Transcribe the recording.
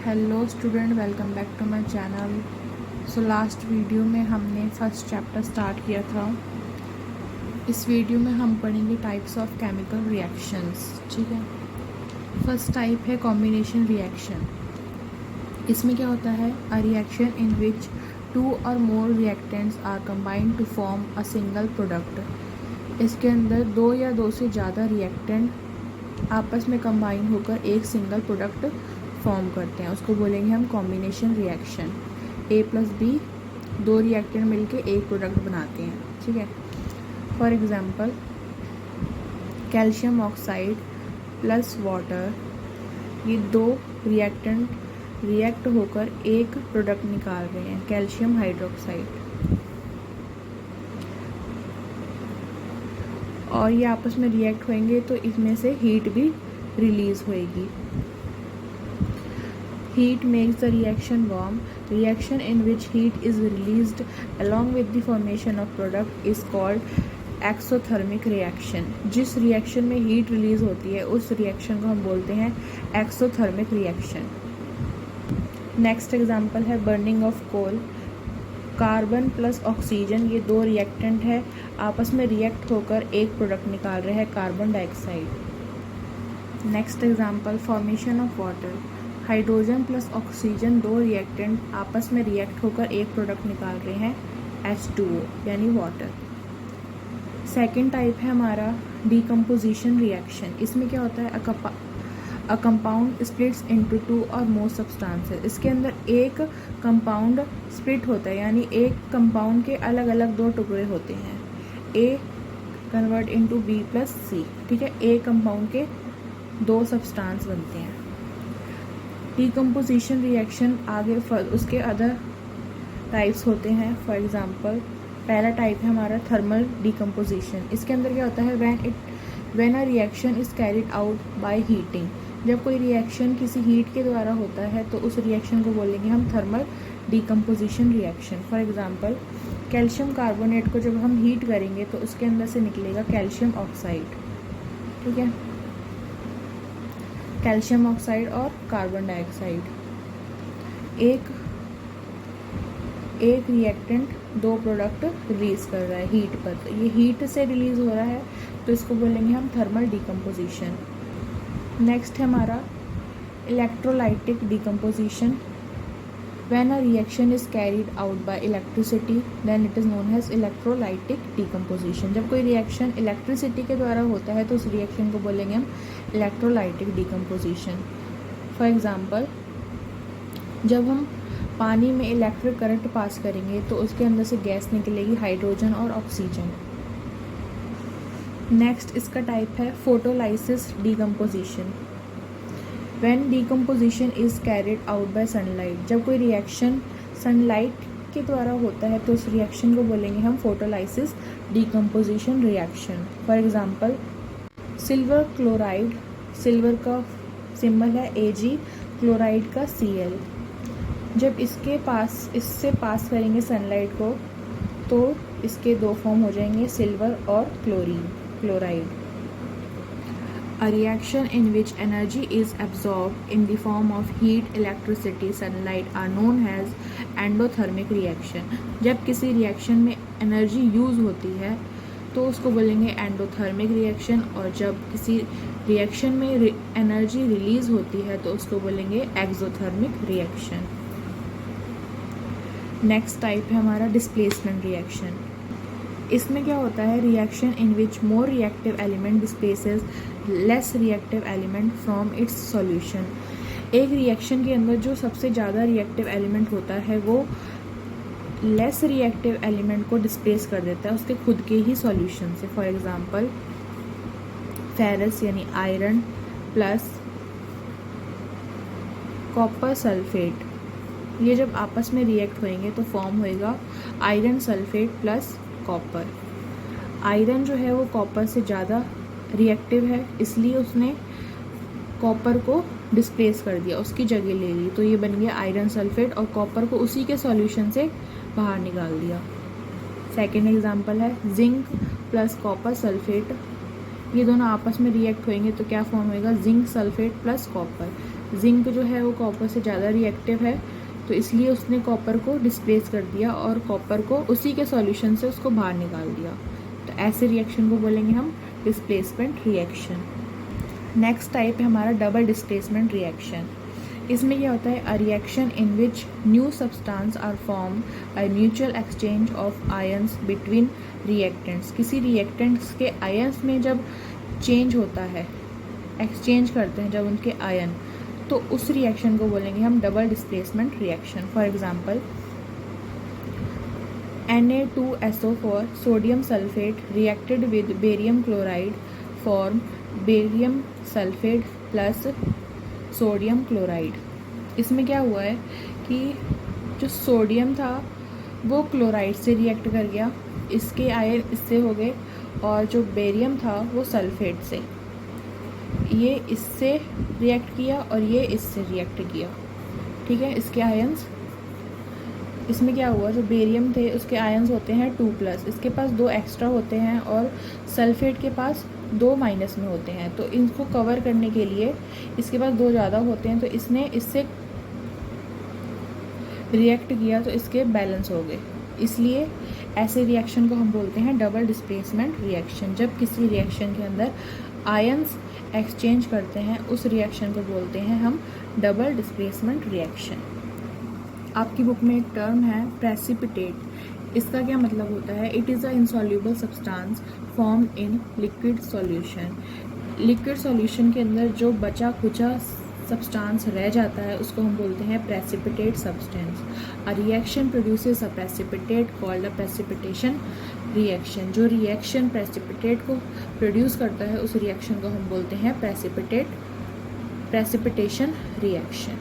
Hello student, welcome back to my channel. So last video में हमने first chapter start किया था। इस वीडियो में हम पढ़ेंगे टाइप्स ऑफ केमिकल रिएक्शंस। ठीक है, फर्स्ट टाइप है कॉम्बिनेशन रिएक्शन। इसमें क्या होता है, अ रिएक्शन इन विच 2 और more reactants are combined to form a single product. इसके अंदर 2 या 2 से ज़्यादा रिएक्टेंट आपस में कंबाइन होकर एक सिंगल प्रोडक्ट फॉर्म करते हैं, उसको बोलेंगे हम combination reaction. A plus B 2 reactant मिलके एक प्रोडक्ट बनाते हैं। ठीक है, for example calcium oxide plus water, ये 2 रिएक्टेंट रिएक्ट होकर एक प्रोडक्ट निकाल रहे हैं, कैल्शियम हाइड्रोक्साइड। और ये आपस में रिएक्ट होंगे तो इसमें से हीट भी रिलीज होएगी। Heat makes the reaction warm. Reaction in which heat is released along with the formation of product is called exothermic reaction. जिस रिएक्शन में हीट रिलीज होती है उस रिएक्शन को हम बोलते हैं एक्सोथर्मिक रिएक्शन। नेक्स्ट एग्जांपल है burning of coal. Carbon plus oxygen, ये 2 रिएक्टेंट है, आपस में रिएक्ट होकर एक प्रोडक्ट निकाल रहे हैं, carbon dioxide. Next example formation of water. Hydrogen plus oxygen 2 reactant आपस में रिएक्ट होकर एक प्रोडक्ट निकाल रहे हैं, H2O यानी वाटर। सेकेंड टाइप है हमारा डीकम्पोजिशन रिएक्शन। इसमें क्या होता है, अ कंपाउंड स्प्लिट्स इनटू 2 और मोर सब्सटेंसेस। इसके अंदर एक कंपाउंड स्प्लिट होता है, यानी एक कंपाउंड के अलग अलग 2 टुकड़े होते हैं, A convert into B plus C। ठीक है, एक कंपाउंड के 2 सब्सटेंस बनते हैं। डीकम्पोजिशन रिएक्शन आगे उसके अदर टाइप्स होते हैं। फॉर एग्जांपल पहला टाइप है हमारा थर्मल डीकम्पोजिशन। इसके अंदर क्या होता है, when a reaction is carried out by heating. जब कोई रिएक्शन किसी हीट के द्वारा होता है तो उस रिएक्शन को बोलेंगे हम thermal decomposition reaction. For example calcium carbonate को जब हम हीट करेंगे तो उसके अंदर से निकलेगा कैल्शियम ऑक्साइड। ठीक है, कैल्शियम ऑक्साइड और कार्बन डाइऑक्साइड। एक रिएक्टेंट 2 प्रोडक्ट रिलीज कर रहा है हीट पर, तो ये हीट से रिलीज हो रहा है तो इसको बोलेंगे हम थर्मल डीकम्पोजिशन। नेक्स्ट है हमारा electrolytic decomposition. When a reaction is carried out by electricity then it is known as electrolytic decomposition. जब कोई रिएक्शन इलेक्ट्रिसिटी के द्वारा होता है तो उस रिएक्शन को बोलेंगे हम इलेक्ट्रोलाइटिक डीकम्पोजिशन। फॉर एग्जांपल जब हम पानी में इलेक्ट्रिक करंट पास करेंगे तो उसके अंदर से गैस निकलेगी, हाइड्रोजन और ऑक्सीजन। नेक्स्ट इसका टाइप है photolysis decomposition. When decomposition is carried out bye sunlight. जब कोई रिएक्शन सनलाइट के द्वारा होता है तो उस रिएक्शन को बोलेंगे हम photolysis decomposition reaction. For example silver chloride, silver का सिंबल है Ag, क्लोराइड का Cl। जब इससे पास करेंगे सनलाइट को तो इसके 2 फॉर्म हो जाएंगे, सिल्वर और chloride. A reaction in which energy is absorbed in the form of heat, electricity, sunlight are known as endothermic reaction। जब किसी रिएक्शन में एनर्जी यूज होती है तो उसको बोलेंगे एंडोथर्मिक रिएक्शन, और जब किसी रिएक्शन में एनर्जी रिलीज होती है तो उसको बोलेंगे एक्सोथर्मिक रिएक्शन। नेक्स्ट टाइप है हमारा डिस्प्लेसमेंट रिएक्शन। इसमें क्या होता है, reaction in which more reactive element displaces less reactive element from its solution. एक रिएक्शन के अंदर जो सबसे ज़्यादा रिएक्टिव एलिमेंट होता है वो लेस रिएक्टिव एलिमेंट को डिस्प्लेस कर देता है उसके खुद के ही सॉल्यूशन से। फॉर एग्जांपल फेरस यानी आयरन प्लस कॉपर सल्फेट, ये जब आपस में रिएक्ट होएंगे तो फॉर्म होएगा iron sulphate plus copper. Iron जो है वो कॉपर से ज़्यादा रिएक्टिव है, इसलिए उसने कॉपर को डिस्प्लेस कर दिया, उसकी जगह ले ली, तो ये बन गया आयरन सल्फेट, और कॉपर को उसी के सॉल्यूशन से बाहर निकाल दिया। सेकेंड एग्जांपल है जिंक प्लस कॉपर सल्फेट। ये दोनों आपस में रिएक्ट होएंगे तो क्या फॉर्म होएगा, zinc sulphate plus copper. Zinc जो है वो कॉपर से ज़्यादा रिएक्टिव है, तो इसलिए उसने कॉपर को डिस्प्लेस कर दिया और कॉपर को उसी के सॉल्यूशन से उसको बाहर निकाल दिया। तो ऐसे रिएक्शन को बोलेंगे हम डिस्प्लेसमेंट रिएक्शन। नेक्स्ट टाइप है हमारा डबल डिस्प्लेसमेंट रिएक्शन। इसमें क्या होता है, a reaction in which new substance are form by mutual exchange of ions between reactants. किसी रिएक्टेंट्स के आयंस में जब चेंज होता है, एक्सचेंज करते हैं जब उनके आयन, तो उस रिएक्शन को बोलेंगे हम double displacement reaction. For example Na2SO4 sodium sulphate reacted with barium chloride form barium sulphate plus sodium chloride. इसमें क्या हुआ है कि जो सोडियम था वो क्लोराइड से रिएक्ट कर गया, इसके आयन इससे हो गए, और जो बेरियम था वो सल्फेट से, ये इससे रिएक्ट किया और ये इससे रिएक्ट किया। ठीक है, इसके आयंस, इसमें क्या हुआ, जो बेरियम थे उसके आयंस होते हैं 2+, इसके पास 2 एक्स्ट्रा होते हैं और सल्फेट के पास 2 माइनस में होते हैं। तो इनको कवर करने के लिए इसके पास 2 ज़्यादा होते हैं, तो इसने इससे रिएक्ट किया तो इसके बैलेंस हो गए। इसलिए ऐसे रिएक्शन को हम बोलते हैं डबल डिस्प्लेसमेंट रिएक्शन। जब किसी रिएक्शन के अंदर आयंस एक्सचेंज करते हैं उस रिएक्शन को बोलते हैं हम डबल डिस्प्लेसमेंट रिएक्शन। आपकी बुक में एक टर्म है प्रेसिपिटेट। इसका क्या मतलब होता है, it is a insoluble substance form in liquid solution. Liquid solution के अंदर जो बचा खुचा सब्सटेंस रह जाता है उसको हम बोलते हैं precipitate substance. A reaction produces a precipitate called a precipitation reaction. जो रिएक्शन प्रेसिपिटेट को प्रोड्यूस करता है उस रिएक्शन को हम बोलते हैं प्रेसिपिटेशन रिएक्शन।